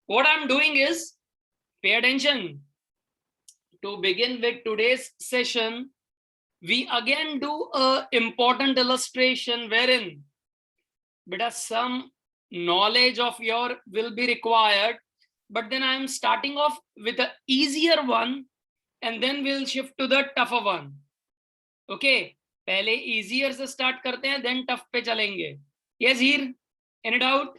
What I'm doing is, pay attention. To begin with today's session, we again do a important illustration wherein beta some knowledge of your will be required, but then I am starting off with the easier one and then we'll shift to the tougher one. Okay, पहले easier से start करते हैं, then tough पे चलेंगे. Yes, here, any doubt?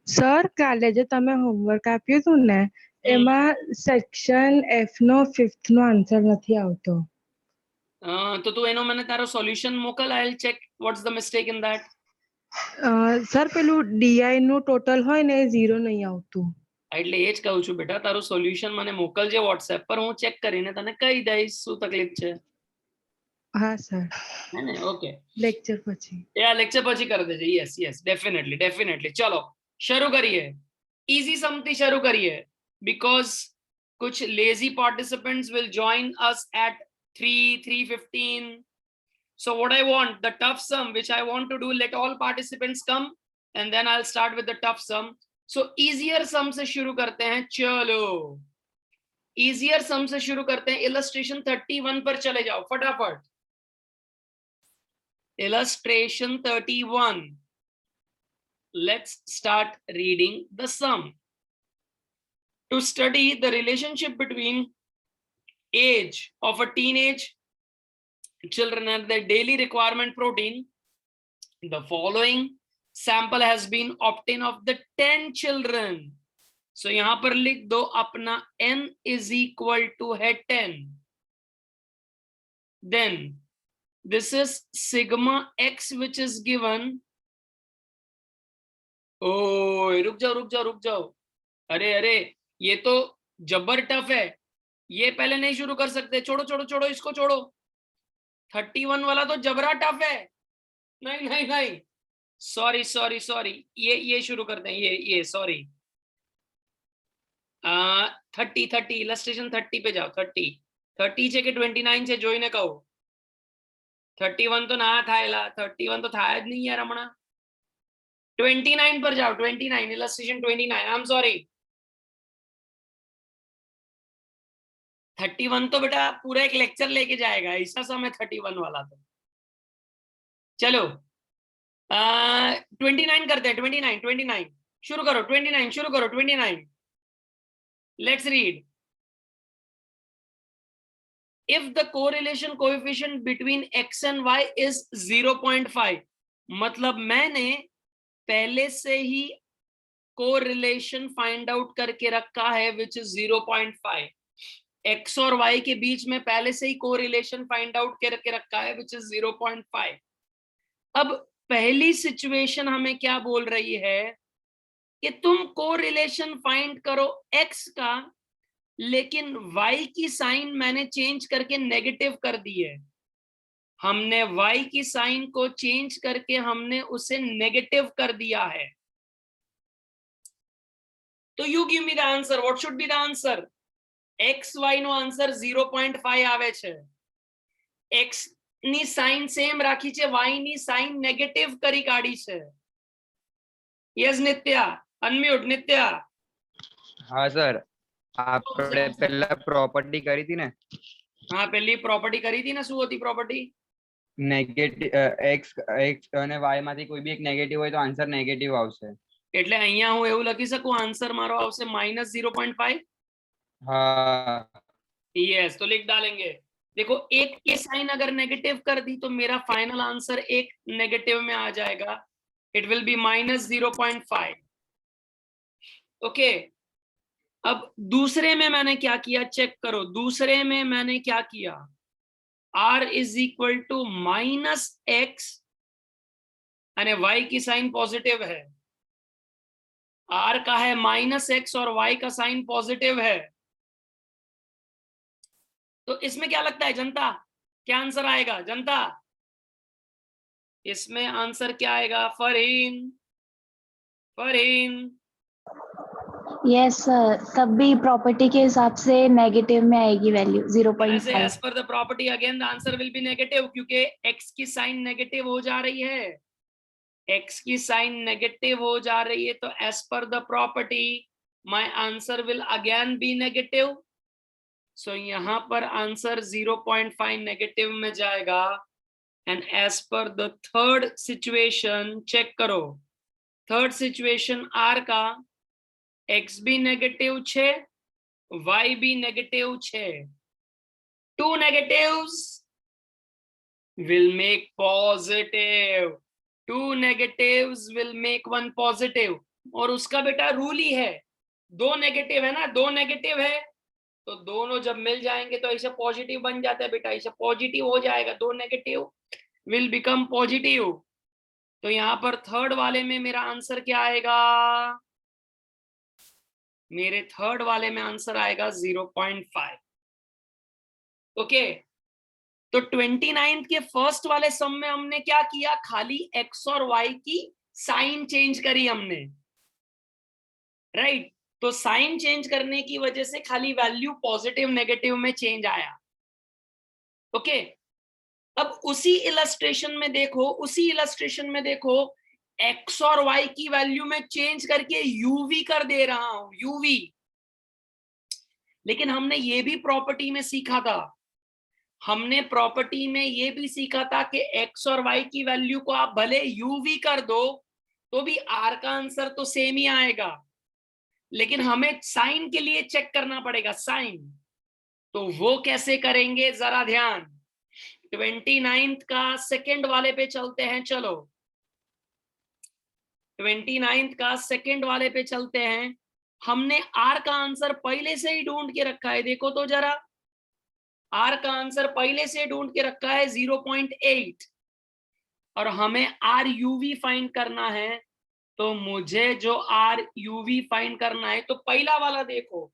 Sir કાલે જે તમે homework આપ્યું હતું ને એમાં સેક્શન F નો 5th નો આન્સર નથી આવતો. તો તું એનો મને તારો સોલ્યુશન મોકલ. I'll check what's the mistake in that. Sir પેલું DI નું ટોટલ હોય ને એ 0 નહીં આવતું. એટલે એ જ કહું છું બેટા, તારું સોલ્યુશન મને મોકલજે WhatsApp પર, હું ચેક કરીને તને કહી દઈશ શું તકલીફ છે. હા સર. હે ને? ઓકે, લેક્ચર પછી. એ આ લેક્ચર પછી કરી દેજે. Yes yes, definitely. ચલો શરૂ કરીએ. ઇઝી સમથી શરૂ કરીએ, બીકોઝ कुछ lazy participants will join us at 3:15. So what I want, the tough sum which I want to do, let all participants come and then I'll start with the tough sum. So easier sum से शुरू करते हैं. चलो easier sum से शुरू करते हैं. illustration 31 पर चले जाओ फटाफट. illustration 31. Let's start reading the sum. To study the relationship between age of a teenage children and their daily requirement protein, the following sample has been obtained of the 10 children. So यहां पर लिख दो अपना n is equal to है 10. Then this is sigma x which is given. Oh, रुक जाओ. अरे ये तो जबर टफ है, ये पहले नहीं शुरू कर सकते. छोड़ो इसको छोड़ो. 31 वाला तो जबरा टफ है. नहीं, सॉरी. ये शुरू करते हैं. ये सॉरी. 30 इलस्ट्रेशन 30 पे जाओ. 30 છે કે 29 છે જોઈને કહો. 31 તો ના થાયલા. 31 તો થાય જ નહીં યાર હમણાં. 29 पर जाओ. 29 इलस्ट्रेशन 29. I am sorry. 31 तो बेटा पूरा एक लेक्चर लेके जाएगा, ऐसा समय 31 वाला तो. चलो 29 करते हैं. 29 शुरू करो. 29. Let's read. If the correlation coefficient between x and y is 0.5, मतलब मैंने पहले से ही कोरिलेशन फाइंड आउट करके रखा है which is 0.5. x और y के बीच में पहले से ही कोरिलेशन फाइंड आउट करके रखा है which is 0.5. अब पहली सिचुएशन हमें क्या बोल रही है कि तुम कोरिलेशन फाइंड करो x का, लेकिन y की साइन मैंने चेंज करके नेगेटिव कर दी है. हमने y की साइन को चेंज करके हमने उसे नेगेटिव कर दिया है. तो you give me the answer. What should be the answer? xy નો આન્સર 0.5 આવે છે. x ની સાઇન સેમ રાખી છે, y ની સાઇન નેગેટિવ કરી કાઢી છે. યસ નિત્યા, અનમ્યુટ નિત્યા. હા સર, આપણે પહેલા પ્રોપર્ટી કરી હતી ને. હા, પહેલી પ્રોપર્ટી કરી હતી ને. શું હતી પ્રોપર્ટી? નેગેટિવ x અને y માંથી કોઈ બી એક નેગેટિવ હોય તો આન્સર નેગેટિવ આવશે. એટલે અહીંયા હું એવું લખી શકું આન્સર મારો આવશે -0.5. हाँ यस, तो लिख डालेंगे. देखो एक के साइन अगर नेगेटिव कर दी तो मेरा फाइनल आंसर एक नेगेटिव में आ जाएगा. It will be -0.5. ओके, अब दूसरे में मैंने क्या किया चेक करो. दूसरे में मैंने क्या किया, r is equal to -x અને y की साइन पॉजिटिव है. r का है -x और y का साइन पॉजिटिव है. तो इसमें क्या लगता है जनता, क्या आंसर आएगा जनता? इसमें आंसर क्या आएगा? फरहीन यस सर, तब भी प्रॉपर्टी के हिसाब से नेगेटिव में आएगी value 0.5. As per the property again the answer will be negative, क्योंकि x की साइन नेगेटिव हो जा रही है. x की साइन नेगेटिव हो जा रही है, तो as per the property my answer will again be negative. So यहाँ पर आंसर 0.5 नेगेटिव में जाएगा. And as per the third situation, check करो. थर्ड सिचुएशन आर का x भी नेगेटिव 6, y भी negative 6. Two negatives will make positive. Two negatives will make one positive. और उसका बेटा रूल ही है, दो नेगेटिव है ना, दो नेगेटिव है तो दोनों जब मिल जाएंगे तो ऐसे पॉजिटिव बन जाता है बेटा, ऐसे पॉजिटिव हो जाएगा, दो नेगेटिव विल बिकम पॉजिटिव. तो यहाँ पर थर्ड वाले में मेरा आंसर क्या आएगा? मेरे थर्ड वाले में आंसर आएगा 0.5. ओके. तो 29th के फर्स्ट वाले सम में हमने क्या किया? खाली x और y की साइन चेंज करी हमने, राइट? तो साइन चेंज करने की वजह से खाली वैल्यू पॉजिटिव नेगेटिव में चेंज आया. ओके. अब उसी इलस्ट्रेशन में देखो, x और y की वैल्यू में चेंज करके uv कर दे रहा हूं, uv. लेकिन हमने ये भी प्रॉपर्टी में सीखा था, कि x और y की वैल्यू को आप भले uv कर दो तो भी r का आंसर तो सेम ही आएगा, लेकिन हमें साइन के लिए चेक करना पड़ेगा, साइन. तो वो कैसे करेंगे जरा ध्यान. 29th का सेकंड वाले पे चलते हैं. चलो 29th का सेकंड वाले पे चलते हैं. हमने r का आंसर पहले से ही ढूंढ के रखा है, देखो तो जरा. r का आंसर पहले से ढूंढ के रखा है 0.8 और हमें r uv फाइंड करना है. तो मुझे जो r uv फाइंड करना है, तो पहला वाला देखो,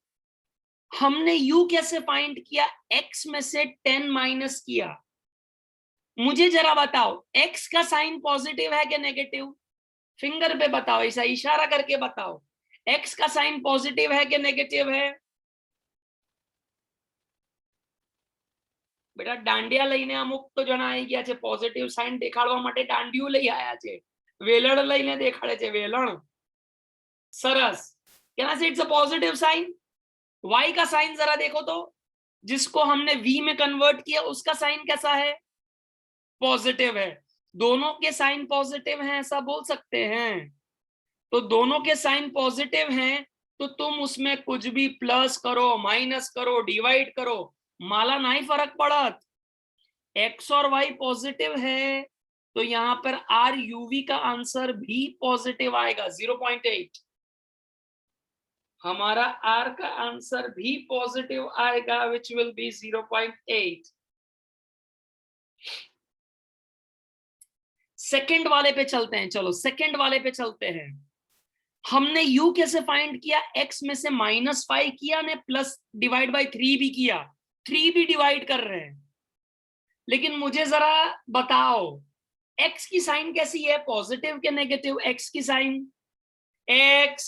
हमने u कैसे फाइंड किया? x में से 10 माइनस किया. मुझे जरा बताओ x का साइन पॉजिटिव है कि नेगेटिव? फिंगर पे बताओ, ऐसा इशारा करके बताओ, x का साइन पॉजिटिव है कि नेगेटिव है? બેટા દાંડિયા લઈને અમુક તો જણા આવી ગયા છે, પોઝિટિવ સાઇન દેખાડવા માટે દાંડિયું લઈ આયા છે, વેલણ લઈને દેખાડે છે, વેલણ. સરસ. Can I say it's a positive sign? y का साइन जरा देखो तो, जिसको हमने v में कन्वर्ट किया उसका साइन कैसा है? पॉजिटिव है. दोनों के साइन पॉजिटिव हैं ऐसा बोल सकते हैं. तो दोनों के साइन पॉजिटिव हैं तो तुम उसमें कुछ भी प्लस करो, माइनस करो, डिवाइड करो, माला नहीं फर्क पड़त. x और y पॉजिटिव है तो यहाँ पर r uv का आंसर भी पॉजिटिव आएगा 0.8. हमारा r का आंसर भी पॉजिटिव आएगा which will be 0.8. सेकंड वाले पे चलते हैं. चलो सेकंड वाले पे चलते हैं. हमने u कैसे फाइंड किया? x में से -5 किया ने, प्लस डिवाइड बाय 3 भी किया, 3 भी डिवाइड कर रहे हैं. लेकिन मुझे जरा बताओ x की साइन कैसी है? पॉजिटिव के नेगेटिव? x की साइन x.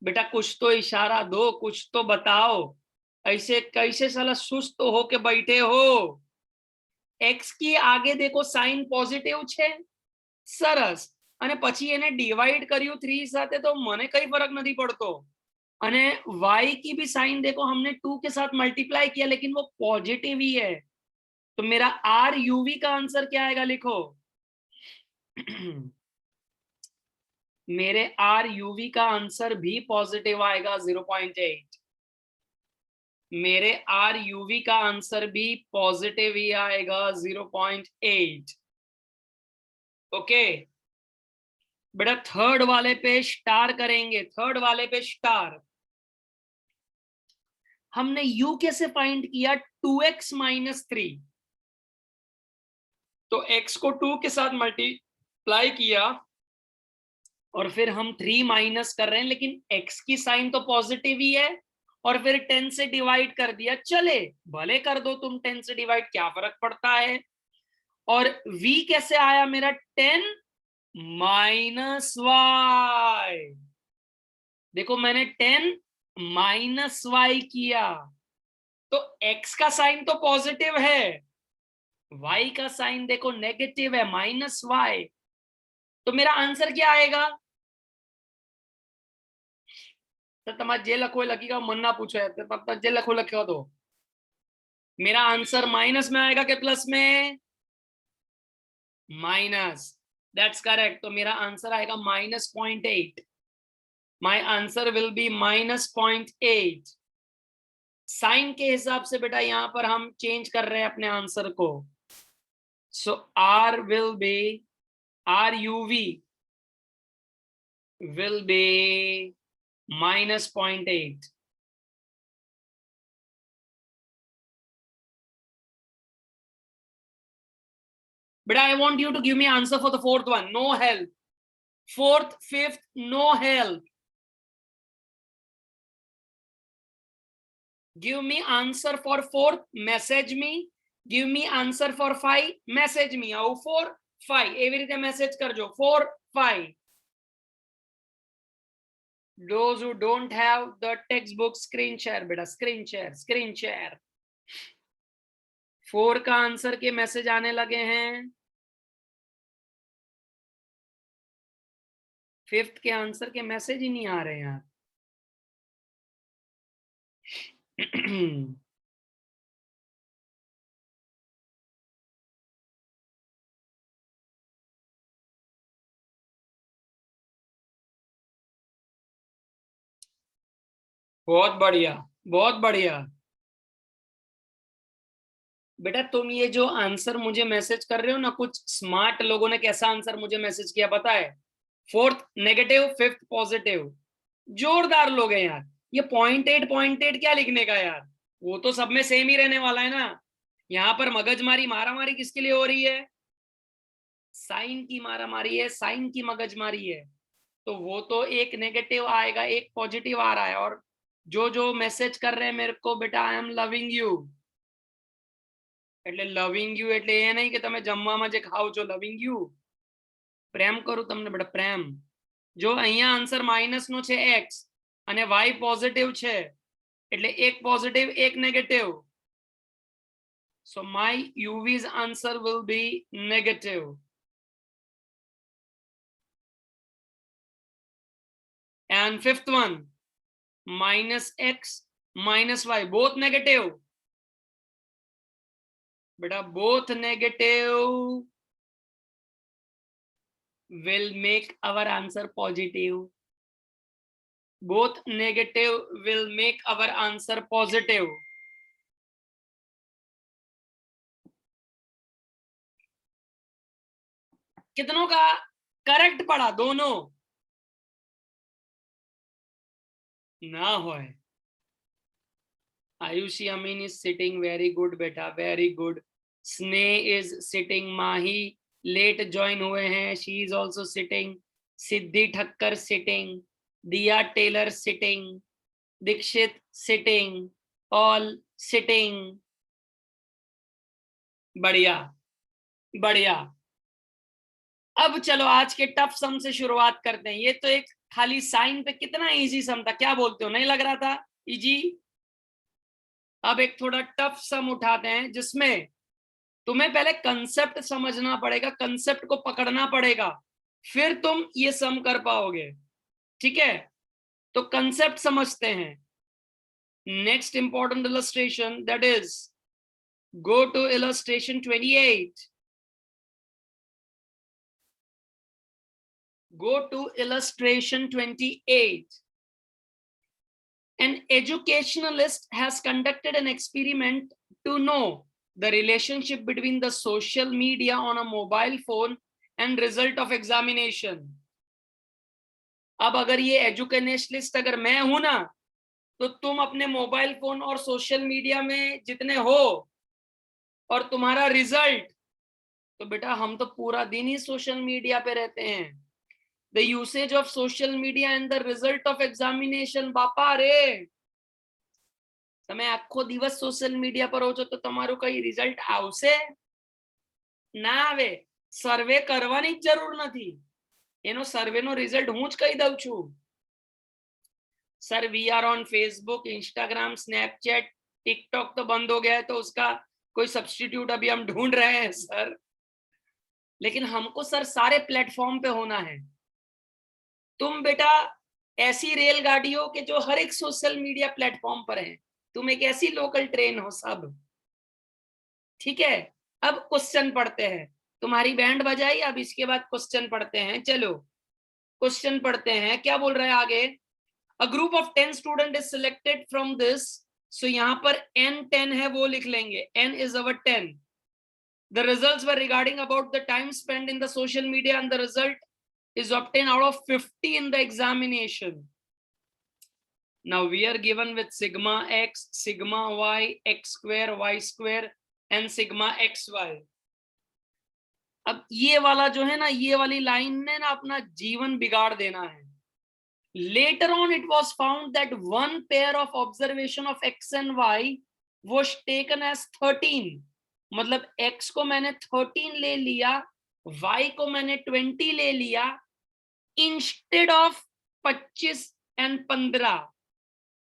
बेटा कुछ तो इशारा दो, कुछ तो बताओ. ऐसे कैसे साला सुस्त हो के बैठे हो? x की आगे देखो साइन पॉजिटिव છે. સરસ. અને પછી એને ડિવાइड કર્યું 3 સાથે તો મને કઈ ફરક નથી પડતો. અને y की भी साइन देखो, हमने 2 के साथ मल्टीप्लाई किया लेकिन वो पॉजिटिव ही है. तो मेरा r uv का आंसर क्या आएगा? लिखो मेरे r uv का आंसर भी पॉजिटिव आएगा 0.8. मेरे r uv का आंसर भी पॉजिटिव ही आएगा 0.8. ओके बेटा थर्ड वाले पे स्टार करेंगे. थर्ड वाले पे स्टार. हमने u कैसे फाइंड किया? 2x - 3. तो x को 2 के साथ मल्टीप्लाई किया और फिर हम 3 माइनस कर रहे हैं, लेकिन x की साइन तो पॉजिटिव ही है और फिर 10 से डिवाइड कर दिया. चले भले कर दो तुम 10 से डिवाइड, क्या फर्क पड़ता है. और v कैसे आया मेरा? 10 - y. देखो मैंने 10 - y किया तो x का साइन तो पॉजिटिव है, y का साइन देखो नेगेटिव है, -y. तो मेरा आंसर क्या आएगा? तो તમારે જે લખો એ લખી का मन ना पूछो यार, तब जे लखो लखो तो मेरा आंसर माइनस में आएगा कि प्लस में? Minus, that's correct. तो मेरा आंसर आएगा -0.8। My answer will be -0.8। Sign के हिसाब से बेटा यहां पर हम चेंज कर रहे हैं अपने आंसर को। So R will be, R UV will be -0.8। But I want you to give me answer for the fourth one. No help. Fourth, fifth, no help. Give me answer for fourth, message me. Give me answer for 5, message me. How 4, 5. એવી રીતે message કરજો 4, 5. Those who don't have the textbook, screen share बेटा, screen share, screen share. 4 का answer के message आने लगे हैं। 5th के आंसर के मैसेज ही नहीं आ रहे हैं यार। बहुत बढ़िया, बहुत बढ़िया। बेटा तुम ये जो आंसर मुझे मैसेज कर रहे हो ना, कुछ स्मार्ट लोगों ने कैसा आंसर मुझे मैसेज किया पता है? 4th negative, 5th positive. जोरदार लोग हैं यार। ये 0.8 क्या लिखने का यार, वो तो सब में सेम ही रहने वाला है ना। यहाँ पर मगजमारी मारामारी किसके लिए हो रही है? साइन की मारामारी है, साइन की मगजमारी है। तो वो तो एक नेगेटिव आएगा, एक पॉजिटिव आ रहा है। और जो जो मैसेज कर रहे हैं मेरे को बेटा, आई एम लविंग यू, એટલે લવિંગ યુ એટલે એ નહીં કે તમે જમવામાં જે ખાવ છો લવિંગ યુ, પ્રેમ કરું તમને બેટા, પ્રેમ। જો અહીંયા આન્સર માઈનસ નો છે x અને y પોઝિટિવ છે, એટલે એક પોઝિટિવ એક negative. so my UV's answer will be negative। and 5th one -x -y both negative बेटा, both negative will make our answer positive। both negative will make our answer positive। कितनों का correct पड़ा? दोनों ना होए। Ayushi Amin is sitting, very good बेटा, very good। Sneh is sitting, Mahi late join हुए हैं, she is also sitting। Siddhi Thakkar sitting, Diya Taylor sitting, Dikshit sitting, all sitting। बढ़िया बढ़िया। अब चलो आज के टफ सम से शुरुआत करते हैं। ये तो एक खाली साइन पे कितना इजी सम था, क्या बोलते हो? नहीं लग रहा था इजी? अब एक थोड़ा टफ सम उठाते हैं जिसमें तुम्हें पहले कंसेप्ट समझना पड़ेगा, कंसेप्ट को पकड़ना पड़ेगा, फिर तुम ये सम कर पाओगे। ठीक है, तो कंसेप्ट समझते हैं। Next important illustration, that is go to illustration 28। Go to illustration 28. An educationalist has conducted an experiment to know the relationship between the social media on a mobile phone and result of examination। अब अगर ये educationalist अगर मैं हूं ना, तो तुम अपने मोबाइल फोन और सोशल मीडिया में जितने हो और तुम्हारा रिजल्ट, तो बेटा हम तो पूरा दिन ही सोशल मीडिया पे रहते हैं। The usage of social media and the result of examination। બાપા રે, તમે આખો દિવસ સોશિયલ મીડિયા પર હો છો તો તમારું કઈ રિઝલ્ટ આવશે? ના આવે। સર્વે કરવાની જ જરૂર નથી, એનો સર્વેનો રિઝલ્ટ હું જ કહી દઉં છું। Sir we are on Facebook, Instagram, Snapchat, TikTok तो बंद हो गया है, तो उसका कोई सब्स्टिट्यूट अभी हम ढूंढ रहे हैं सर। लेकिन हमको सर सारे प्लेटफॉर्म पे होना है। तुम बेटा ऐसी रेलगाड़ियों के जो हर एक सोशल मीडिया प्लेटफॉर्म पर है, तुम एक ऐसी लोकल ट्रेन हो सब। ठीक है, अब क्वेश्चन पढ़ते हैं। तुम्हारी बैंड बजाई, अब इसके बाद क्वेश्चन पढ़ते हैं। चलो क्वेश्चन पढ़ते हैं, क्या बोल रहा है आगे। A group of 10 student is selected from this, so यहाँ पर n 10 है वो लिख लेंगे, n is our 10. The results were regarding about the time spent in the social media and the result is obtained out of 50 in the examination. Now we are given with sigma x, sigma y, x square, y square and sigma xy. अब ये वाला जो है ना, ये वाली line ने ना अपना जीवन बिगाड़ देना है। Later on it was found that one pair of observation of x and y was taken as 13. मतलब x को मैंने 13 ले लिया, y को मैंने 20 ले लिया, इंस्टेड ऑफ 25 एंड 15।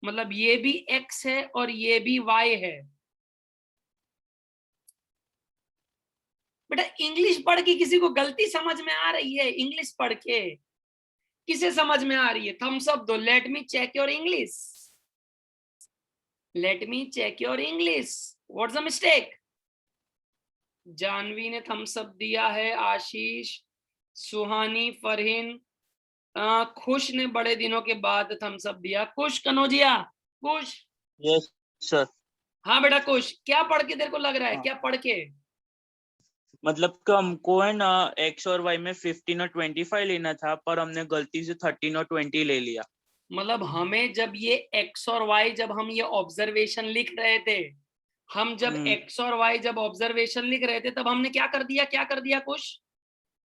मतलब ये भी x है और ये भी y है। बेटा इंग्लिश पढ़ के किसी को गलती समझ में आ रही है? इंग्लिश पढ़ के किसे समझ में आ रही है? थम्स अप दो। Let me check your English, let me check your English. What's the mistake? Janvi ने थम्स अप दिया है, आशीष, सुहानी, फरहीन, खुश ने बड़े दिनों के बाद थम्स अप दिया। खुश कनौजिया, खुश। Yes sir. हाँ बेटा खुश, क्या पढ़ के तेरे को लग रहा है? क्या पढ़ के? मतलब कि हमको है ना x और y में 15 और 25 लेना था, पर हमने गलती से 13 और 20 ले लिया। मतलब हमें जब ये x और y, जब हम ये ऑब्जर्वेशन लिख रहे थे, हम जब x और y जब ऑब्जर्वेशन लिख रहे थे, तब हमने क्या कर दिया? क्या कर दिया कुछ?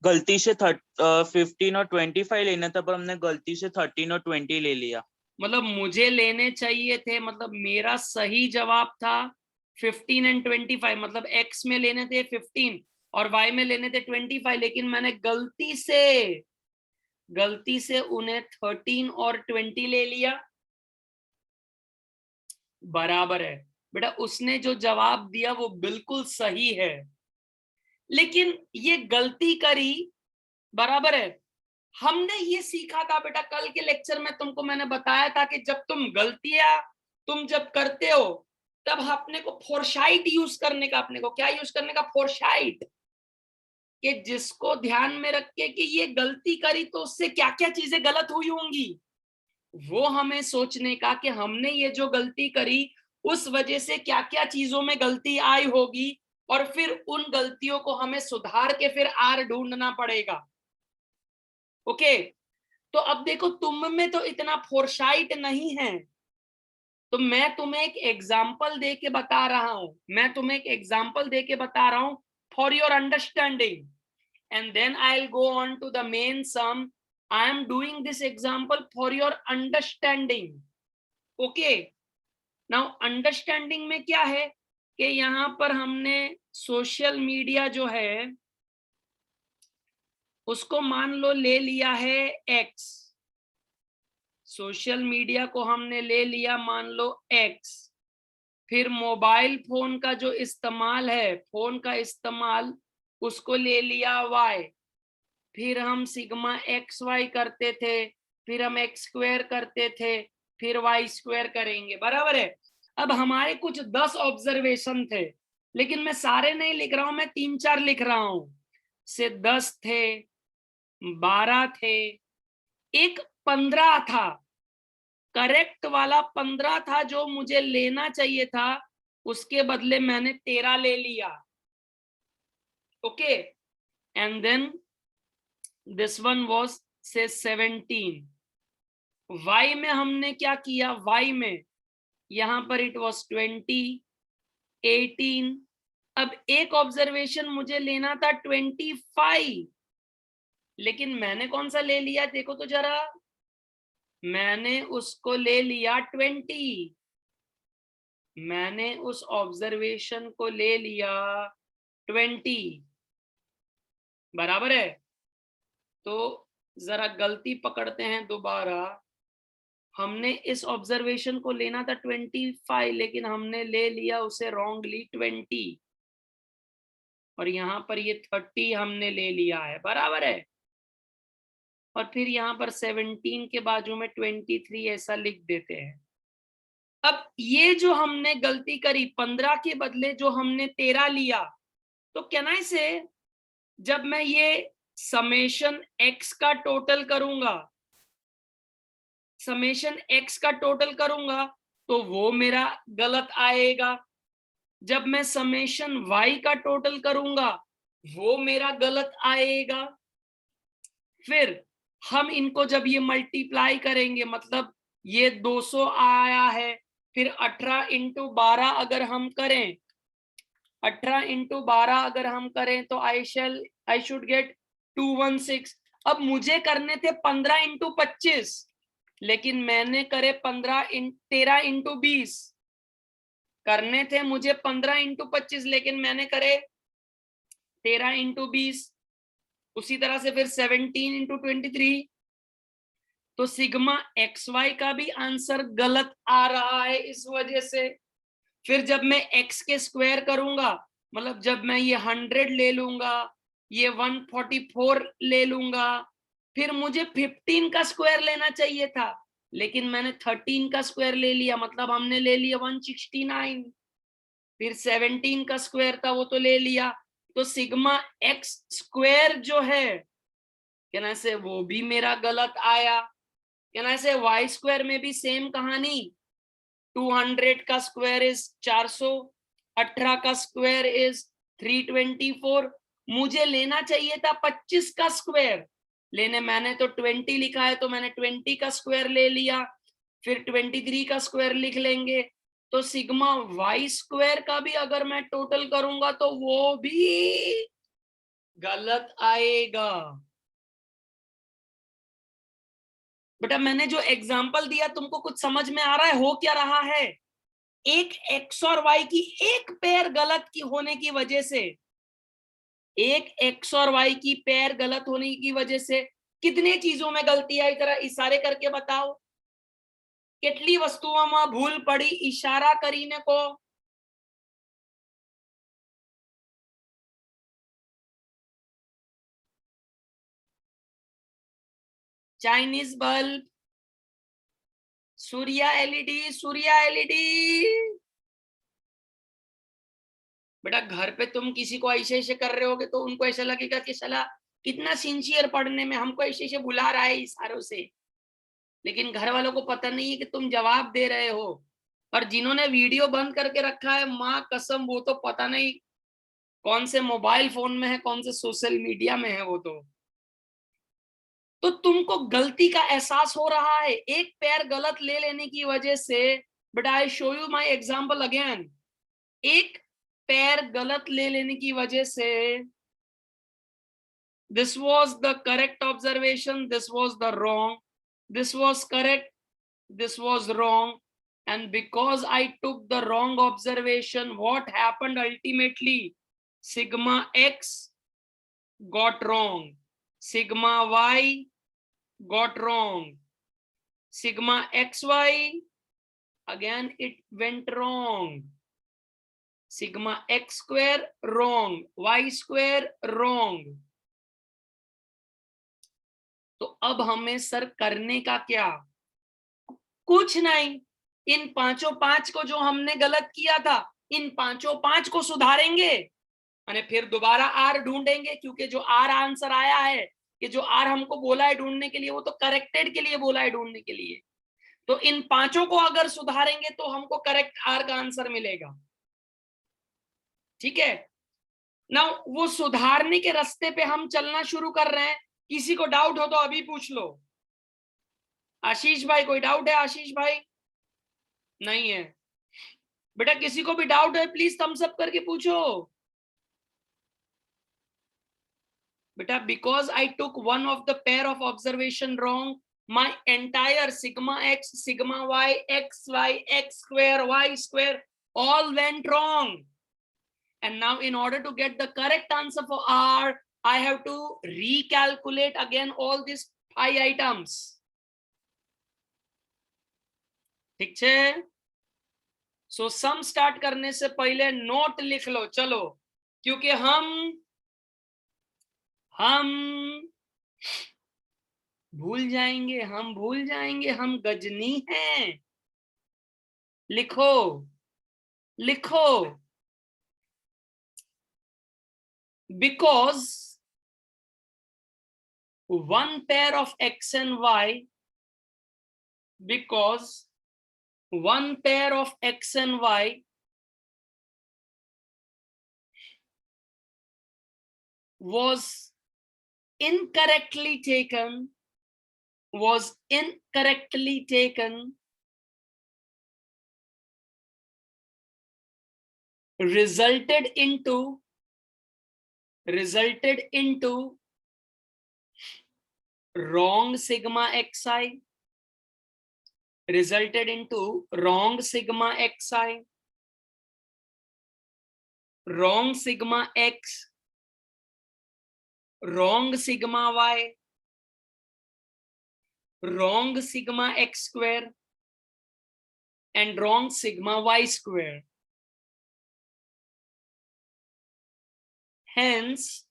गलती से 15 और 25 लेना था, पर हमने गलती से 13 और 20 ले लिया। मतलब मुझे लेने चाहिए थे, मतलब मेरा सही जवाब था 15 एंड 25। मतलब x में लेने थे 15 और y में लेने थे 25, लेकिन मैंने गलती से उन्हें 13 और 20 ले लिया। बराबर है बेटा, उसने जो जवाब दिया वो बिल्कुल सही है, लेकिन ये गलती करी। बराबर है। हमने ये सीखा था बेटा, कल के लेक्चर में तुमको मैंने बताया था कि जब तुम गलतियां तुम जब करते हो, तब अपने को फोरशाइट यूज करने का, अपने को क्या यूज करने का? फोरशाइट। कि जिसको ध्यान में रख के कि ये गलती करी तो उससे क्या क्या चीजें गलत हुई होंगी, वो हमें सोचने का कि हमने ये जो गलती करी उस वजह से क्या क्या चीजों में गलती आई होगी, और फिर उन गलतियों को हमें सुधार के फिर आर ढूंढना पड़ेगा। ओके, तो अब देखो तुम में तो इतना फोरशाइट नहीं है, तो मैं तुम्हें एक एग्जाम्पल दे के बता रहा हूं, for your understanding, and then I will go on to the main sum. I am doing this example for your understanding. Okay, now understanding में क्या है कि यहाँ पर हमने सोशल मीडिया जो है उसको मान लो ले लिया है x, सोशल मीडिया को हमने ले लिया मान लो x, फिर मोबाइल फोन का जो इस्तेमाल है, फोन का इस्तेमाल, उसको ले लिया y, फिर हम सिग्मा एक्स वाई करते थे, फिर हम एक्स स्क्वायर करते थे, फिर वाई स्क्वायर करेंगे। बराबर है। अब हमारे कुछ 10 ऑब्जर्वेशन थे, लेकिन मैं सारे नहीं लिख रहा हूं, मैं 3-4 लिख रहा हूं। से 10 थे, 12 थे, एक 15 था, करेक्ट वाला 15 था जो मुझे लेना चाहिए था, उसके बदले मैंने 13 ले लिया। Okay, and then this one was say 17। y में हमने क्या किया? y में यहां पर इट वाज 20, 18। अब एक ऑब्जर्वेशन मुझे लेना था 25, लेकिन मैंने कौन सा ले लिया? देखो तो जरा, मैंने उसको ले लिया 20, मैंने उस ऑब्जर्वेशन को ले लिया 20। बराबर है। तो जरा गलती पकड़ते हैं दोबारा। हमने इस ऑब्जर्वेशन को लेना था 25, लेकिन हमने ले लिया उसे रॉन्गली 20, और यहाँ पर ये 30 हमने ले लिया है। बराबर है। और फिर यहाँ पर 17 के बाजू में 23 ऐसा लिख देते हैं। अब ये जो हमने गलती करी, 15 के बदले जो हमने 13 लिया, तो कैन आई से जब मैं ये समेशन x का टोटल करूंगा, समेशन x का टोटल करूंगा तो वो मेरा गलत आएगा। जब मैं समेशन y का टोटल करूंगा वो मेरा गलत आएगा। फिर हम इनको जब ये मल्टीप्लाई करेंगे, मतलब ये 200 आया है, फिर 18 इंटू 12 अगर हम करें, 18 इंटू 12 अगर हम करें तो आई शुड गेट 216। अब मुझे करने थे 15 इंटू 25, लेकिन मैंने करे 13 इंटू 20। करने थे मुझे 15 इंटू 25, लेकिन मैंने करे 13 इंटू 20। उसी तरह से फिर 17 इंटू 23। तो सिग्मा एक्स वाई का भी आंसर गलत आ रहा है इस वजह से। फिर जब मैं x के स्क्वायर करूंगा, मतलब जब मैं ये 100 ले लूंगा, ये 144 ले लूंगा, फिर मुझे 15 का स्क्वायर लेना चाहिए था, लेकिन मैंने 13 का स्क्वायर ले लिया, मतलब हमने ले लिया 169। फिर 17 का स्क्वायर था वो तो ले लिया, तो सिग्मा एक्स स्क्वायर जो है कहना से वो भी मेरा गलत आया। कहना से वाई स्क्वायर में भी सेम कहानी, 200 का स्क्वायर इज 400, 18 का स्क्वायर इज 324। मुझे लेना चाहिए था 25 का स्क्वायर, लेने मैंने तो 20 लिखा है, तो मैंने 20 का स्क्वायर ले लिया। फिर 23 का स्क्वायर लिख लेंगे, तो सिग्मा वाई स्क्वायर का भी अगर मैं टोटल करूंगा तो वो भी गलत आएगा। बेटा मैंने जो एग्जाम्पल दिया तुमको कुछ समझ में आ रहा है, हो क्या रहा है? एक एक्स और वाई की एक पेयर गलत की होने की वजह से, एक एक्स और वाई की पेयर गलत होने की वजह से कितने चीजों में गलती आई, जरा इशारे करके बताओ। કેટલી વસ્તુઓમાં ભૂલ પડી, इशारा કરીને को। Chinese bulb, Surya LED, Surya LED. बेटा घर पे तुम किसी को ऐसे ऐसे कर रहे होगे तो उनको ऐसा लगेगा कि साला कितना सिंसियर पढ़ने में, हमको ऐसे ऐसे बुला रहा है इशारों से, लेकिन घर वालों को पता नहीं है कि तुम जवाब दे रहे हो। और जिन्होंने वीडियो बंद करके रखा है, माँ कसम वो तो पता नहीं कौन से मोबाइल फोन में है, कौन से सोशल मीडिया में है वो तो तुमको गलती का एहसास हो रहा है एक पैर गलत ले लेने की वजह से। But I show you my example again, एक पैर गलत ले लेने की वजह से this was the correct observation, this was the wrong, this was correct, this was wrong, and because I took the wrong observation, what happened ultimately? Sigma x got wrong, sigma y got wrong, sigma xy again it went wrong, sigma x square wrong, y square wrong। तो अब हमें sir करने का क्या? कुछ नहीं, इन पांचों पांच को जो हमने गलत किया था, इन पांचों पांच को सुधारेंगे और फिर दोबारा आर ढूंढेंगे, क्योंकि जो आर आंसर आया है, कि जो आर हमको बोला है ढूंढने के लिए, वो तो करेक्टेड के लिए बोला है ढूंढने के लिए। तो इन पांचों को अगर सुधारेंगे तो हमको करेक्ट आर का आंसर मिलेगा। ठीक है ना? वो सुधारने के रास्ते पे हम चलना शुरू कर रहे हैं। किसी को डाउट हो तो अभी पूछ लो। आशीष भाई, कोई डाउट है? आशीष भाई नहीं है बेटा, किसी को भी डाउट है प्लीज थम्स अप करके पूछो बेटा। Because I took one of the pair of observation wrong, my entire sigma x, sigma y, x y, x square, y square all went wrong. And now in order to get the correct answer for r, I have to recalculate again all these 5 items. ठीक है? सो सम start करने से पहले note लिख लो चलो, क्योंकि हम भूल जाएंगे, हम भूल जाएंगे, हम गजनी हैं। लिखो लिखो, because one pair of x and y, because one pair of x and y was incorrectly taken, resulted into wrong sigma xi, resulted into wrong sigma xi, wrong sigma x, wrong sigma y, wrong sigma x square, and wrong sigma y square. Hence,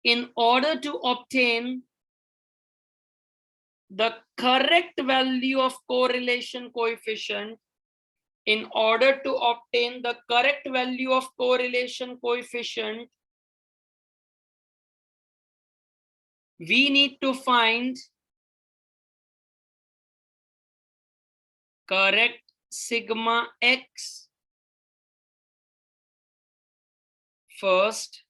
in order to obtain the correct value of correlation coefficient, we need to find correct sigma x first.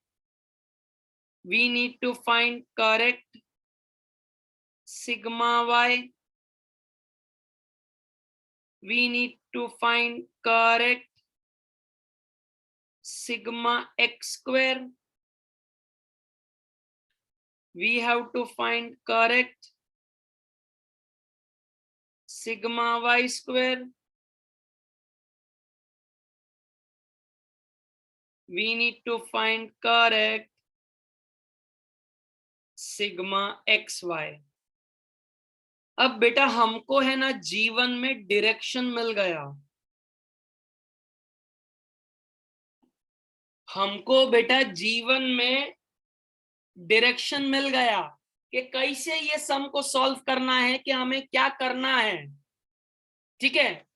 We need to find correct sigma y. We need to find correct sigma x square. We have to find correct sigma y square. We need to find correct sigma xy. अब बेटा हमको है ना जीवन में direction मिल गया, हमको बेटा जीवन में डायरेक्शन मिल गया कि कैसे ये सम को सॉल्व करना है, कि हमें क्या करना है। ठीक है,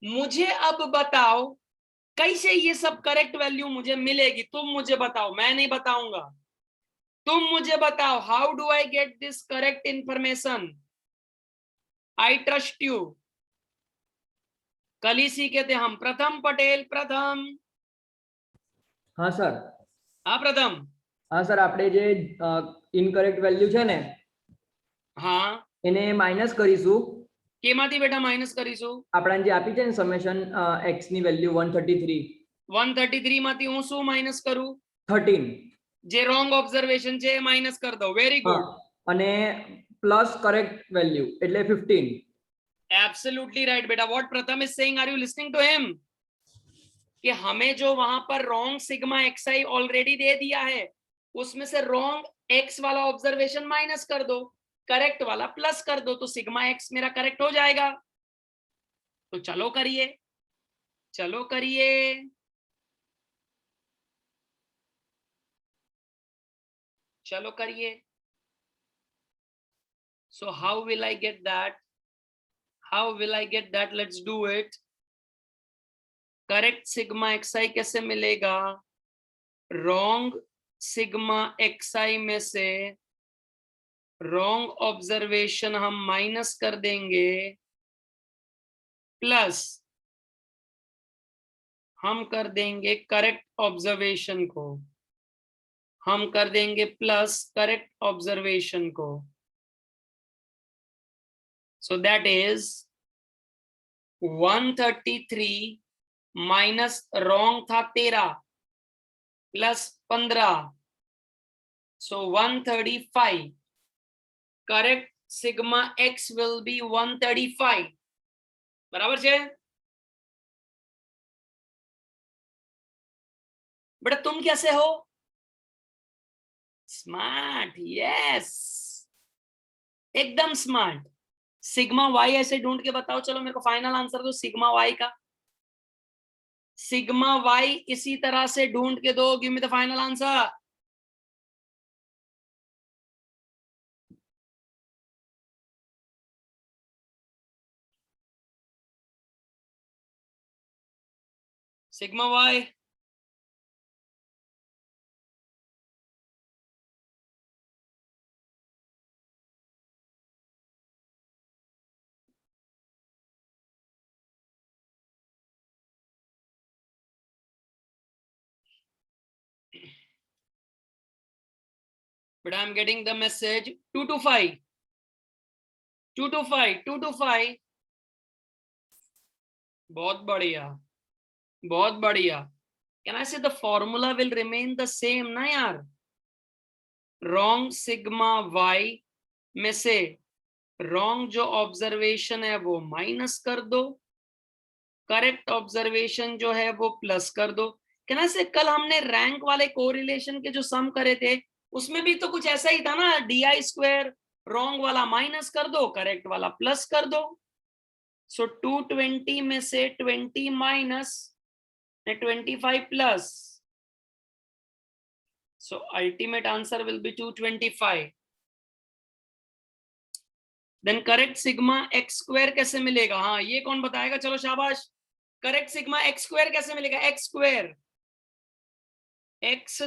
मुझे अब बताओ कैसे ये सब करेक्ट वैल्यू मुझे मिलेगी। तुम मुझे बताओ, मैं नहीं बताऊंगा, तुम मुझे बताओ। How do I get this correct information? I trust you. कल ही सीखे थे हम। प्रथम पटेल, प्रथम। हाँ सर। हाँ प्रथम। हाँ सर, આપણે જે ઇનકરેક્ટ વેલ્યુ છે ને હા એને માઈનસ કરીશું। કેમાંથી બેટા માઈનસ કરીશું? આપણને જે આપી છે ને સમેશન x ની વેલ્યુ 133, 133 માંથી હું શું માઈનસ કરું? 13 જે રોંગ ઓબ્ઝર્વેશન છે એ માઈનસ કરી દો। Very good. અને પ્લસ કરેક્ટ વેલ્યુ એટલે 15। एब्सोल्युटली राइट बेटा। What Pratham is saying, are you listening to him? कि हमें जो वहां पर रॉन्ग सिग्मा xi ऑलरेडी दे दिया है, उसमें से रॉन्ग x वाला ऑब्जर्वेशन माइनस कर दो, करेक्ट वाला प्लस कर दो, तो सिग्मा x मेरा करेक्ट हो जाएगा। तो चलो करिए, चलो करिए। चलो करिए। So how will I get that? How will I get that? Let's do it. Correct sigma xi कैसे मिलेगा? रॉन्ग सिग्मा xi में से रॉन्ग ऑब्जर्वेशन हम माइनस कर देंगे, प्लस हम कर देंगे करेक्ट ऑब्जर्वेशन को, हम कर देंगे प्लस करेक्ट ऑब्जर्वेशन को। So that is 133 minus wrong था 13 plus 15, so 135। Correct sigma x will be 135। बराबर છે? बेटा तुम कैसे हो? स्मार्ट, यस, एकदम स्मार्ट। सिग्मा y ऐसे ढूंढ के बताओ। चलो मेरे को फाइनल आंसर दो सिग्मा y का। सिग्मा y इसी तरह से ढूंढ के दो। Give me the final answer. Sigma y but I'm getting the message 2 to 5 2 to 5 2 to 5 बहुत बढ़िया बहुत बढ़िया can I say the formula will remain the same ना यार wrong sigma y में से wrong जो ऑब्जर्वेशन है वो माइनस कर दो करेक्ट ऑब्जर्वेशन जो है वो प्लस कर दो क्या ना से कल हमने रैंक वाले कोरिलेशन के जो सम करे थे उसमें भी तो कुछ ऐसा ही था ना डी स्क्वायर रॉन्ग वाला माइनस कर दो करेक्ट वाला प्लस कर दो सो 220 में से 20 minus 25 plus so ultimate answer will be 225 then correct sigma x square कैसे मिलेगा हाँ ये कौन बताएगा चलो शाबाश करेक्ट सिग्मा एक्स स्क्वायर कैसे मिलेगा एक्स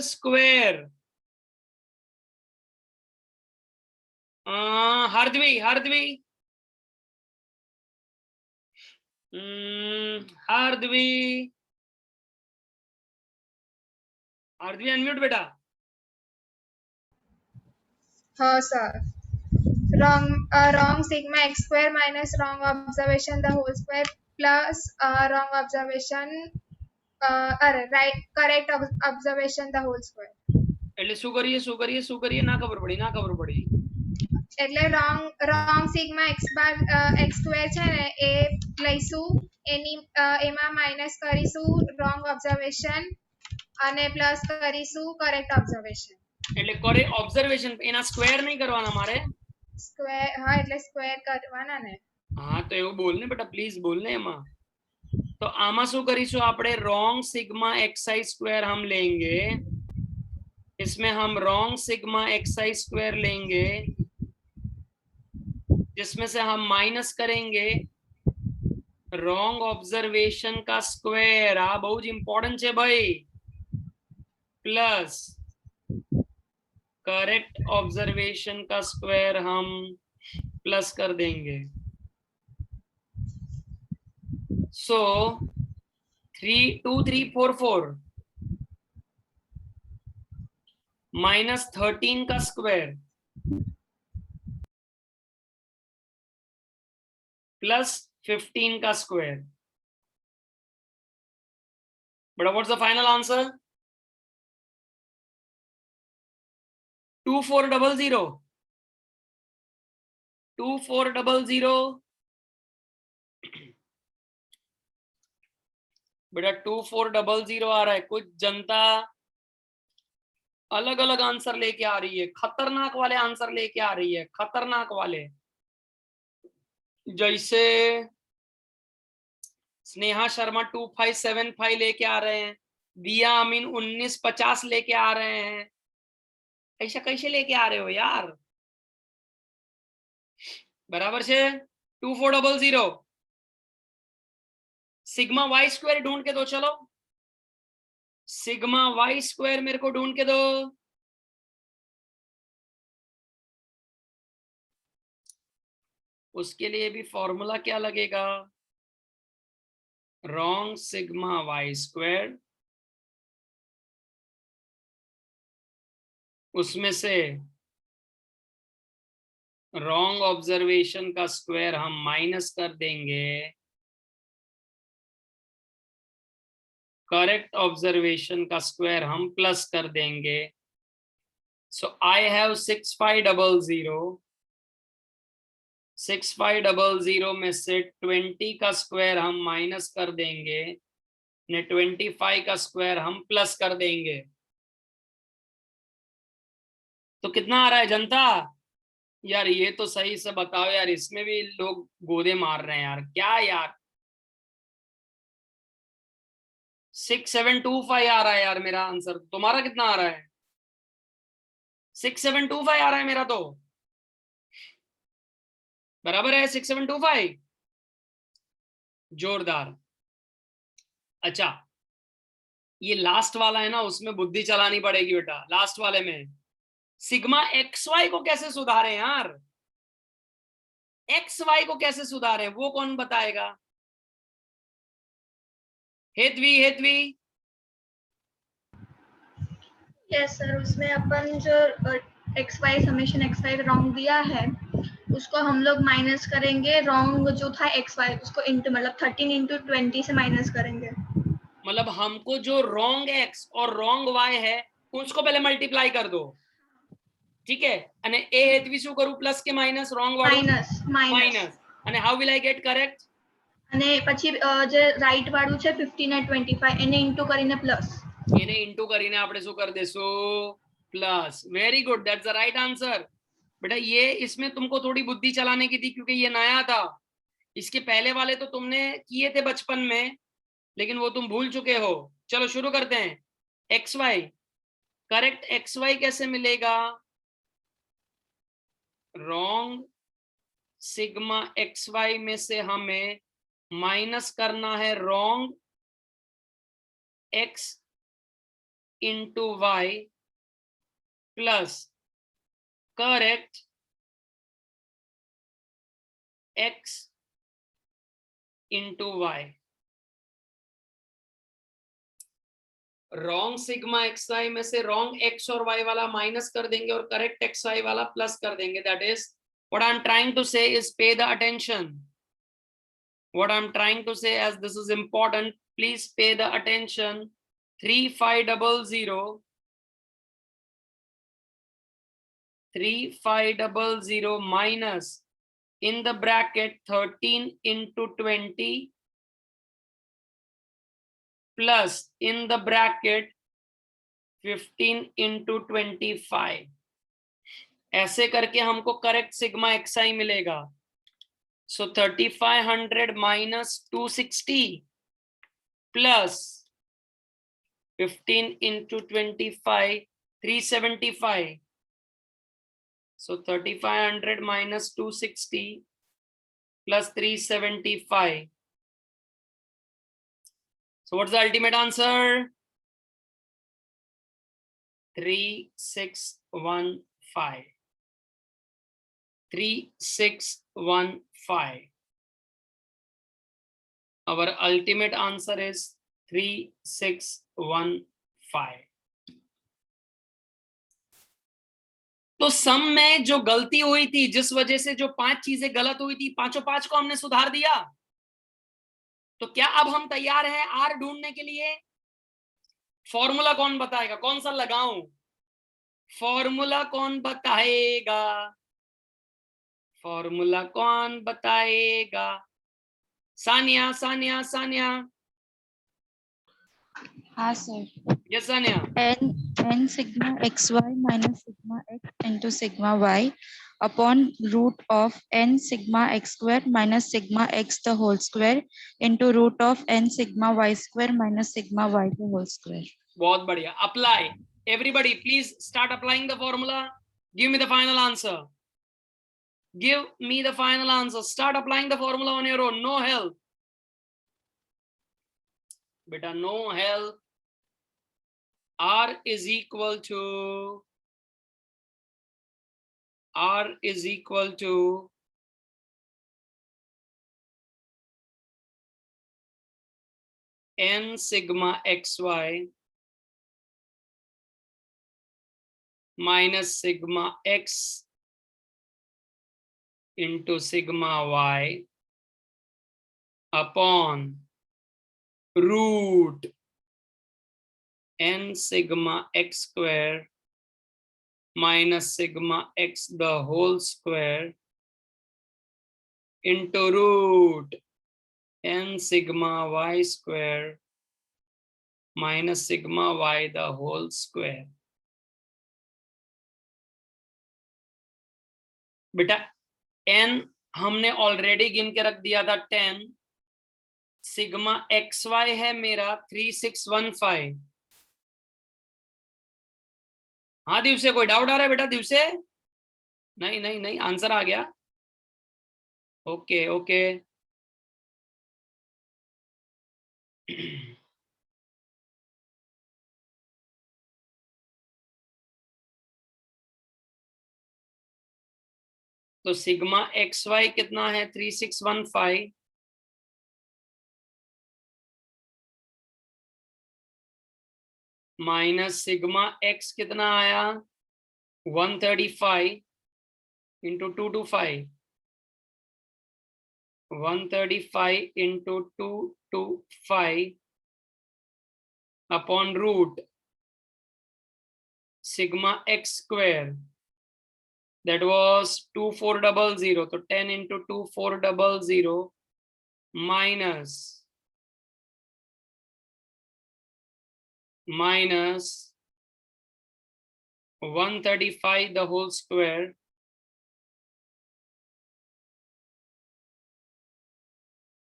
स्क्वायर हरद्वी हरद्वी हरद्वी हरद्वी अनम्यूट बेटा हाँ sir wrong sigma x square minus wrong observation the whole square plus wrong observation right correct observation the whole square એટલે શું કરીએ ના ખબર પડી એટલે wrong sigma x bar x square છે ને એ લઈશું એમાં માઇનસ કરીશું wrong observation અને પ્લસ કરીશું correct observation એટલે કરેક્ટ ઓબ્ઝર્વેશન એના સ્ક્વેર નહીં કરવાના મારે સ્ક્વેર હા એટલે સ્ક્વેર કરવાના ને હા તો એવું બોલ ને બેટા પ્લીઝ બોલ ને એમાં તો આમાં શું કરીશું આપણે રોંગ સિગ્मा xi स्क्वायर हम लेंगे इसमें हम रोंग सिग्मा xi स्क्वायर लेंगे जिसमें से हम माइनस करेंगे रोंग ऑब्जर्वेशन का स्क्वायर आ बहुत इंपॉर्टेंट है भाई प्लस करेक्ट ऑब्जर्वेशन का स्क्वायर हम प्लस कर देंगे सो 3 2 3 4 4 माइनस 13 का स्क्वायर प्लस 15 का square but what's the final answer 2400 बेटा 2400 आ रहा है कुछ जनता अलग अलग आंसर लेके आ रही है खतरनाक वाले आंसर लेके आ रही है खतरनाक वाले जैसे स्नेहा शर्मा 2575 लेके आ रहे हैं दिया अमीन 1950 लेके आ रहे हैं ऐसा कैसे लेके आ रहे हो यार बराबर से 2400 सिग्मा वाई स्क्वायर ढूंढ के दो चलो सिग्मा वाई स्क्वायर मेरे को ढूंढ के दो उसके लिए भी फॉर्मूला क्या लगेगा रॉन्ग सिग्मा वाई स्क्वायर उसमें से रॉन्ग ऑब्जर्वेशन का स्क्वायर हम माइनस कर देंगे करेक्ट ऑब्जर्वेशन का स्क्वायर हम प्लस कर देंगे सो आई हैव 6500 में से 20 का स्क्वायर हम माइनस कर देंगे ने 25 का स्क्वायर हम प्लस कर देंगे तो कितना आ रहा है जनता यार ये तो सही से बताओ यार इसमें भी लोग गोदे मार रहे हैं यार क्या यार 6725 आ रहा है यार मेरा आंसर तुम्हारा कितना आ रहा है 6725 आ रहा है मेरा तो बराबर है 6725 जोरदार अच्छा ये लास्ट वाला है ना, उसमें बुद्धि चलानी पड़ेगी बेटा। लास्ट वाले में सिग्मा एक्स वाई को कैसे सुधारें यार, एक्स वाई को कैसे सुधारें वो कौन बताएगा? हेतवी, हेतवी। यस सर, उसमें अपन जो x y summation x y wrong दिया है उसको हम लोग माइनस करेंगे, रॉन्ग जो था एक्स वाई उसको इंटू मतलब 13 इंटू 20 से माइनस करेंगे। मतलब हमको जो रॉन्ग एक्स और रॉन्ग वाई है उसको पहले मल्टीप्लाई कर दो, ठीक है? અને એ હેતવી શું કરું? પ્લસ કે માઈનસ? રોંગ વાળું માઈનસ. અને how will I get correct? અને પછી જે રાઈટ વાળું છે 15 અને 25 એને ઇન્ટુ કરીને પ્લસ, એને ઇન્ટુ કરીને આપણે શું કરી દેશું? Plus. Very good, that's the right answer. बेटा ये इसमें तुमको थोड़ी बुद्धि चलाने की थी क्योंकि ये नया था। इसके पहले वाले तो तुमने किए थे बचपन में, लेकिन वो तुम भूल चुके हो। चलो शुरू करते हैं। X y, correct x y कैसे मिलेगा? रॉन्ग सिग्मा एक्स वाई में से हमें माइनस करना है wrong x into y plus correct x into y. Wrong sigma x y में से रॉन्ग एक्स और वाई वाला माइनस कर देंगे और करेक्ट एक्स वाई वाला प्लस कर देंगे। That is what I'm trying to say is pay the attention. What I'm trying to say, as this is important, please pay the attention. 3500 3500 minus in the bracket 13 into 20 plus in the bracket 15 into 25। ऐसे करके हमको correct sigma x आई मिलेगा। सो 3500 minus 260 plus 15 into 25 375। So 3500 minus 260 plus 375। So what's the ultimate answer? 3615। 3615। Our ultimate answer is 3615। तो सम में जो गलती हुई थी, जिस वजह से जो 5 चीजें गलत हुई थी, पांचों 5 को हमने सुधार दिया। तो क्या अब हम तैयार हैं आर ढूंढने के लिए? फॉर्मूला कौन बताएगा? कौन सा लगाऊं फॉर्मूला? कौन बताएगा फॉर्मूला? कौन बताएगा? सानिया, सानिया, सानिया। हाँ sir. Yes Sania. n sigma xy minus sigma x into sigma y upon root of n sigma x square minus sigma x the whole square into root of n sigma y square minus sigma y the whole square। बहुत बढ़िया। Apply. Everybody please start applying the formula. Give me the final answer. Give me the final answer. Start applying the formula on your own. No help. Beta, no help. R is equal to n sigma xy minus sigma x into sigma y upon root n sigma x square minus sigma x the whole square into root n sigma y square minus sigma y the whole square। बेटा n हमने already गिन के रख दिया था 10। Sigma x Y है मेरा 3615। हाँ दिवसे, कोई डाउट आ रहा है बेटा दिवसे? नहीं नहीं नहीं, आंसर आ गया। Okay okay. तो सिग्मा एक्स वाई कितना है 3615 माइनस सिग्मा एक्स कितना आया 135 into 225 135 into 225 upon root sigma x square that was 2400 तो 10 into 2400 minus 135 the whole square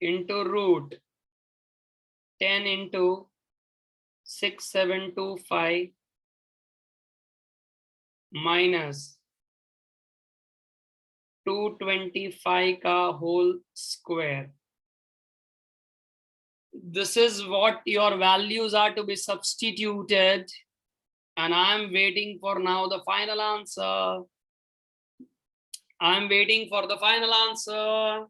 into root 10 into 6725 minus 225 का whole square. This is what your values are to be substituted, and I am waiting for now the final answer. I am waiting for the final answer.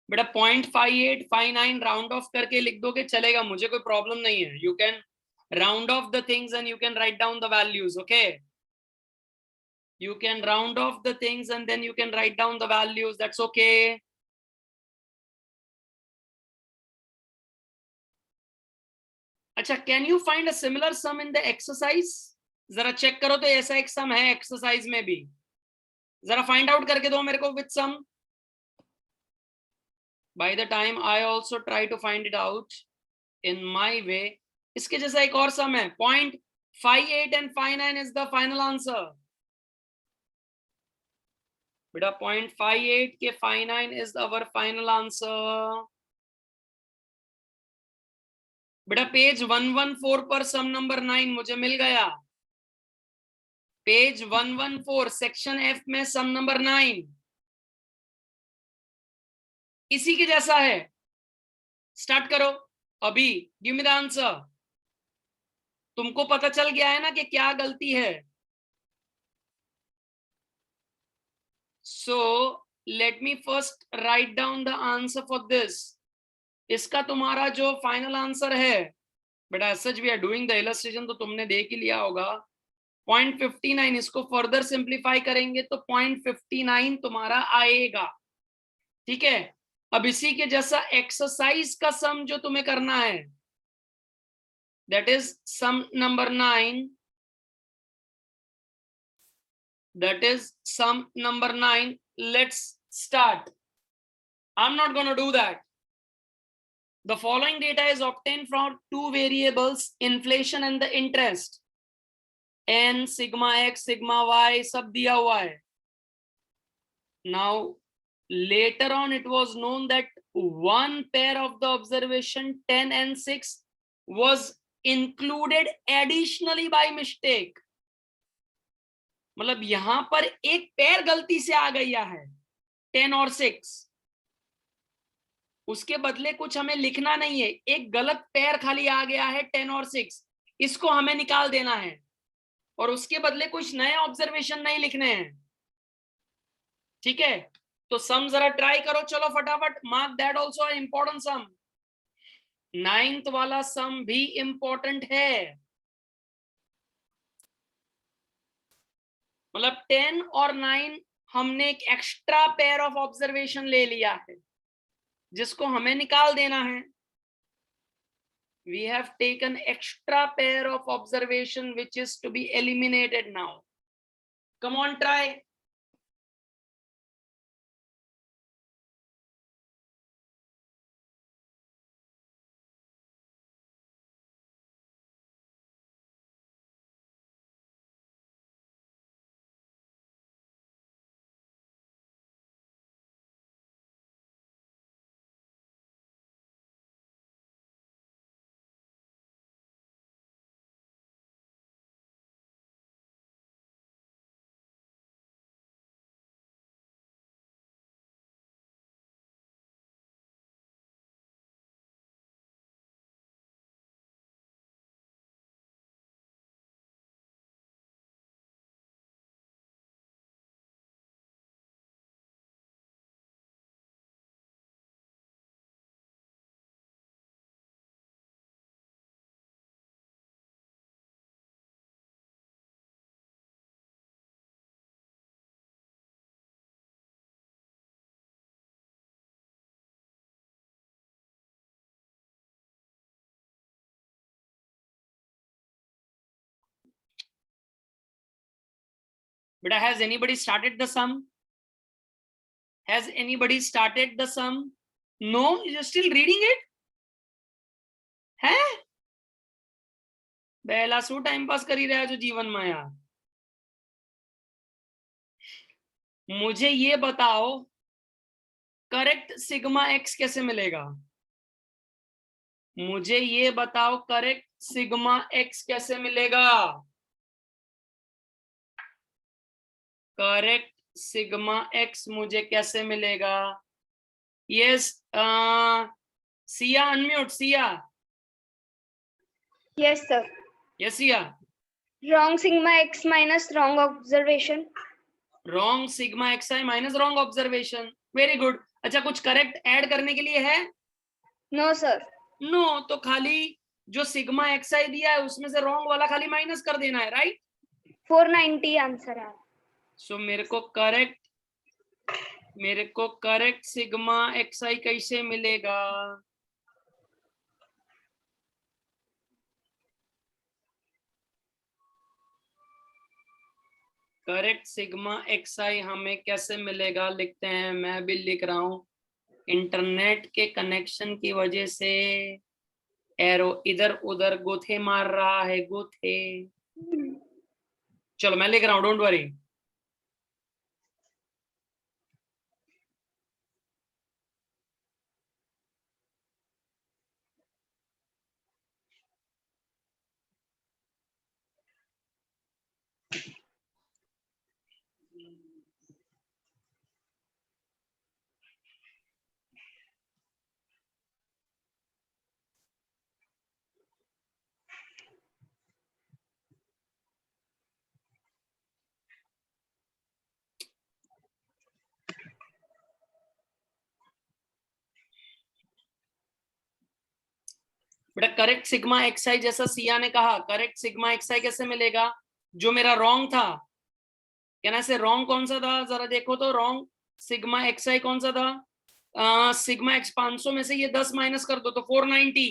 बेटा 0.5859 round of करके लिख दोगे चलेगा, मुझे कोई problem नहीं है. You can round of the things and you can write down the values. Okay, you can round off the things and then you can write down the values. That's okay. अच्छा, can you find a similar sum in the exercise? जरा check करो तो ऐसा एक सम है exercise में भी, जरा फाइंड आउट करके दो मेरे को with sum. By the time I also try to find it out in my way. इसके जैसा एक और सम है 0.58 and 59 is the final answer. बेटा 0.58 के 59 is our final answer. बेटा पेज 114 पर सम नंबर 9 मुझे मिल गया. पेज 114 सेक्शन एफ में सम नंबर 9 इसी के जैसा है. स्टार्ट करो अभी, गिव मी द आंसर. तुमको पता चल गया है ना कि क्या गलती है. So let me first write down the answer for this. इसका तुम्हारा जो फाइनल आंसर है बेटा, such we are doing the illustration तो तुमने देख ही लिया होगा. 0.59 इसको फर्दर सिंप्लीफाई करेंगे तो 0.59 तुम्हारा आएगा. ठीक है, अब इसी के जैसा एक्सरसाइज का सम जो तुम्हें करना है, that is sum number 9. That is sum number 9. Let's start. I'm not going to do that. The following data is obtained from two variables, inflation and the interest. N, sigma x, sigma y, सब दिया हुआ है. Now, later on it was known that one pair of the observation 10 and 6 was included additionally by mistake. मतलब यहां पर एक पैर गलती से आ गया है 10 और 6. उसके बदले कुछ हमें लिखना नहीं है, एक गलत पैर खाली आ गया है 10 और 6, इसको हमें निकाल देना है और उसके बदले कुछ नए ऑब्जर्वेशन नहीं लिखने हैं. ठीक है, तो सम जरा ट्राई करो. चलो फटाफट, mark that also important sum. 9th वाला सम भी इंपॉर्टेंट है. मतलब 10 और 9 हमने एक एक्स्ट्रा पेयर ऑफ ऑब्जर्वेशन ले लिया है जिसको हमें निकाल देना है. We have taken extra pair of observation which is to be eliminated now. Come on, try. बेटा has anybody started the sum? Has anybody started the sum? No, you're still reading it? है बेला सु time pass कर ही रहा है जो जीवन में यार। मुझे ये बताओ करेक्ट सिग्मा एक्स कैसे मिलेगा? मुझे ये बताओ करेक्ट सिग्मा एक्स कैसे मिलेगा? करेक्ट सिग्मा एक्स मुझे कैसे मिलेगा? Yes Siya unmute Siya. Yes, sir. Yes Siya. Wrong sigma x minus wrong observation. Wrong sigma x i minus wrong observation. Very good. अच्छा कुछ करेक्ट ऐड करने के लिए है? No, sir. नो तो खाली जो सिग्मा एक्स आई दिया है उसमें से रॉन्ग वाला खाली माइनस कर देना है, राइट? 490 आंसर है। सो मेरे को करेक्ट सिग्मा एक्स आई कैसे मिलेगा? करेक्ट सिग्मा एक्स आई हमें कैसे मिलेगा? लिखते हैं, मैं भी लिख रहा हूं। इंटरनेट के कनेक्शन की वजह से एरो इधर उधर गोथे मार रहा है, गोथे। चलो मैं लिख रहा हूं, डोंट वरी। बेटा करेक्ट सिग्मा एक्स आई जैसा सिया ने कहा, करेक्ट सिग्मा एक्स आई कैसे मिलेगा? जो मेरा रॉन्ग था, कहना से रॉन्ग कौन सा था? जरा देखो तो रॉन्ग सिग्मा एक्स आई कौन सा था? सिग्मा एक्स 500 में से ये 10 माइनस कर दो तो 490।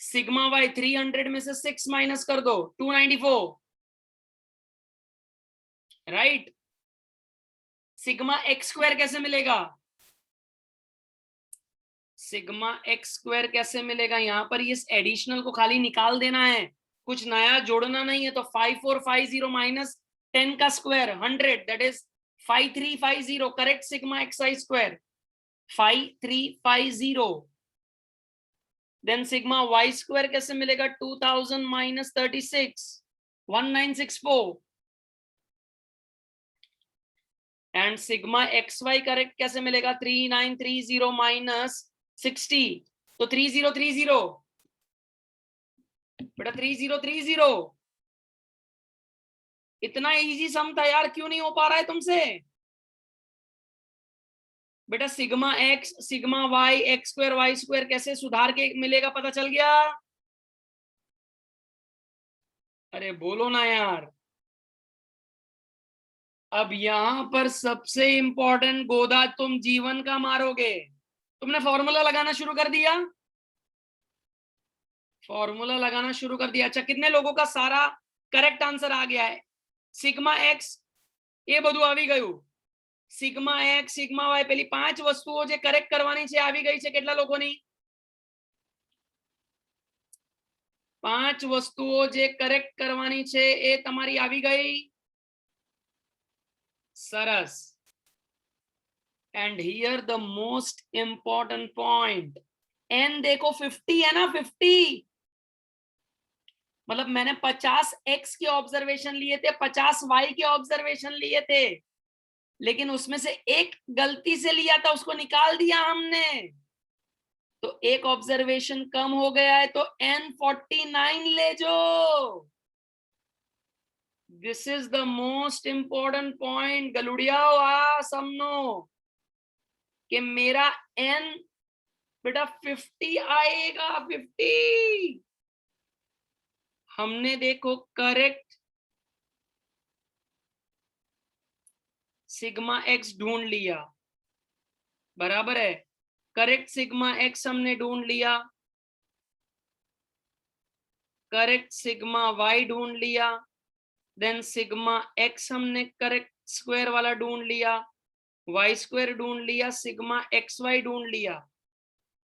सिग्मा वाई 300 में से 6 माइनस कर दो 294, राइट? सिग्मा एक्स स्क्वायर कैसे मिलेगा? सिग्मा एक्स स्क्वायर कैसे मिलेगा? यहाँ पर ये एडिशनल को खाली निकाल देना है, कुछ नया जोड़ना नहीं है। तो 5450 माइनस 10 का square 100, that is 5350। Correct sigma x i square 5350। Then sigma y square कैसे मिलेगा? 2000 minus 36 1964। And sigma x y correct कैसे मिलेगा? 3930 माइनस 60 तो 3030। बेटा 3030 इतना इजी सम था यार, क्यों नहीं हो पा रहा है तुमसे? बेटा sigma x sigma y x square y square कैसे सुधार के मिलेगा, पता चल गया? अरे बोलो ना यार। अब यहां पर सबसे इंपॉर्टेंट गोदा तुम जीवन का मारोगे। तुमने फॉर्मूला लगाना शुरू कर दिया? फॉर्मूला लगाना शुरू कर दिया। अच्छा कितने लोगों का सारा करेक्ट आंसर आ गया है? सिग्मा एक्स ये બધું આવી ગયું, સિગ્મા એક્સ સિગ્મા વાય પેલી 5 વસ્તુઓ જે કરેક્ટ કરવાની છે આવી ગઈ છે। કેટલા લોકોની? 5 વસ્તુઓ જે કરેક્ટ કરવાની છે એ તમારી આવી ગઈ। સરસ। And here the most important point, n देखो 50 है ना, 50 मतलब मैंने 50 एक्स के ऑब्जर्वेशन लिए थे, 50 वाई के ऑब्जर्वेशन लिए थे, लेकिन उसमें से एक गलती से लिया था, उसको निकाल दिया हमने, तो एक ऑब्जर्वेशन कम हो गया है, तो N49 ले जो। This is the most important point गलुड़िया समनो कि मेरा N बेटा 50 आएगा, 50। हमने देखो करेक्ट सिग्मा एक्स ढूंढ लिया, बराबर है। करेक्ट सिग्मा एक्स हमने ढूंढ लिया, करेक्ट सिग्मा वाई ढूंढ लिया, देन सिग्मा एक्स हमने करेक्ट स्क्वायर वाला ढूंढ लिया, वाई स्क्वायर ढूंढ लिया, सिग्मा एक्स वाई ढूंढ लिया।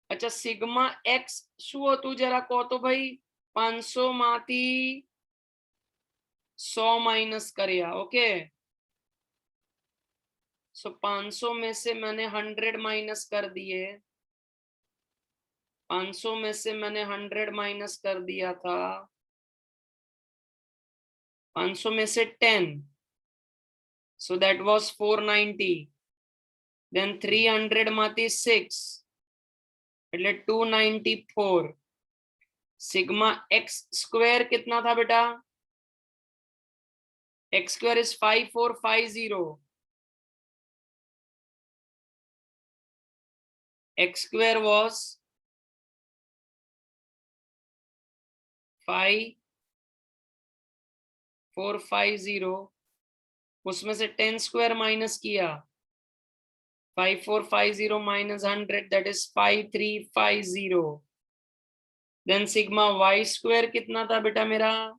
अच्छा सिग्मा एक्स શું હતું જરા કહો તો ભાઈ? 500 માંથી 100 माइनस કર્યા। ओके सो 500 में से मैंने 100 माइनस कर दिए, 500 में से मैंने 100 माइनस कर दिया था, 500 में से 10, so that was 490, then 300 माती 6 એટલે 294। सिग्मा एक्स स्क्वायर कितना था बेटा? X square is 5450, x square was 5450, उसमें से 10 स्क्वायर माइनस किया, 5450 minus 100 that is 5350। Then sigma y square कितना था बेटा मेरा?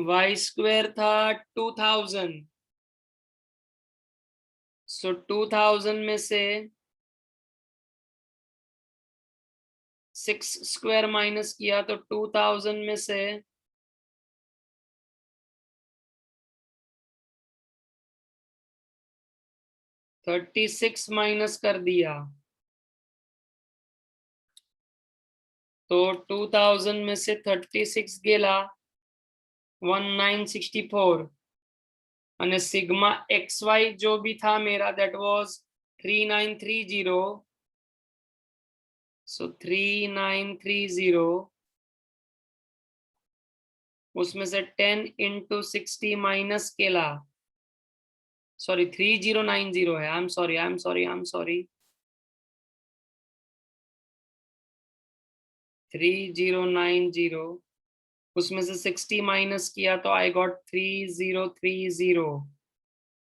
वाई स्क्वायर था 2000, सो 2000 में से 6 स्क्वायर माइनस किया तो 2000 में से 36 माइनस कर दिया तो 2000 में से 36 गेला 1964 અને સિગ્મા xy जो भी था मेरा that was 3930, so 3930 उसमें से 10 into 60 माइनस केला, सॉरी 3090 है, I'm sorry 3090 उसमें से 60 माइनस किया तो I got 3030।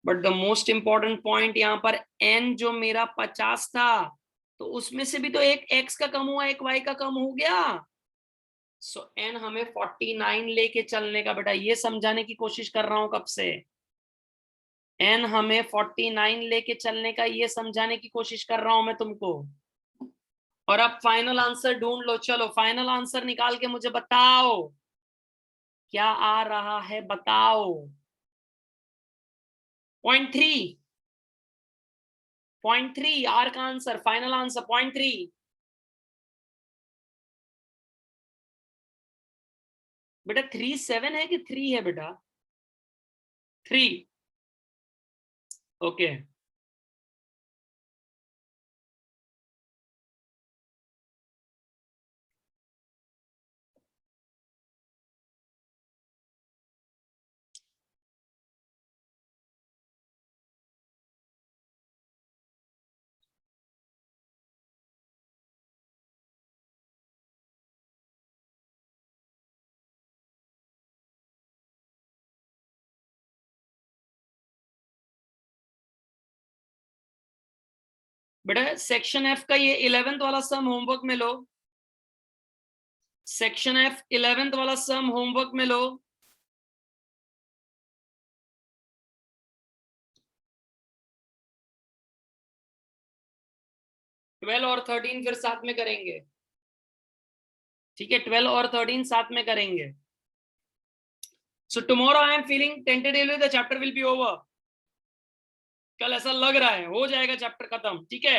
But the most important point यहाँ पर n जो मेरा 50 था तो उसमें से भी तो एक x का कम हुआ, एक y का कम हो गया, सो n हमें 49 लेके चलने का। बेटा ये समझाने की कोशिश कर रहा हूं कब से, n हमें 49 लेके चलने का, ये समझाने की कोशिश कर रहा हूं मैं तुमको। और अब फाइनल आंसर ढूंढ लो, चलो फाइनल आंसर निकाल के मुझे बताओ क्या आ रहा है, बताओ। 0.3 आर का आंसर, फाइनल आंसर 0.3। बेटा 37 है कि 3 है बेटा? 3। ओके बेटा सेक्शन एफ का ये 11th वाला सम होमवर्क में लो, सेक्शन एफ 11th वाला सम होमवर्क में लो। ट्वेल्व और 13 फिर साथ में करेंगे, ठीक है? 12 और 13 साथ में करेंगे। So tomorrow I am feeling tentatively the chapter will be over. कल ऐसा लग रहा है हो जाएगा चैप्टर खत्म, ठीक है?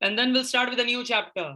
And then will start with a new chapter.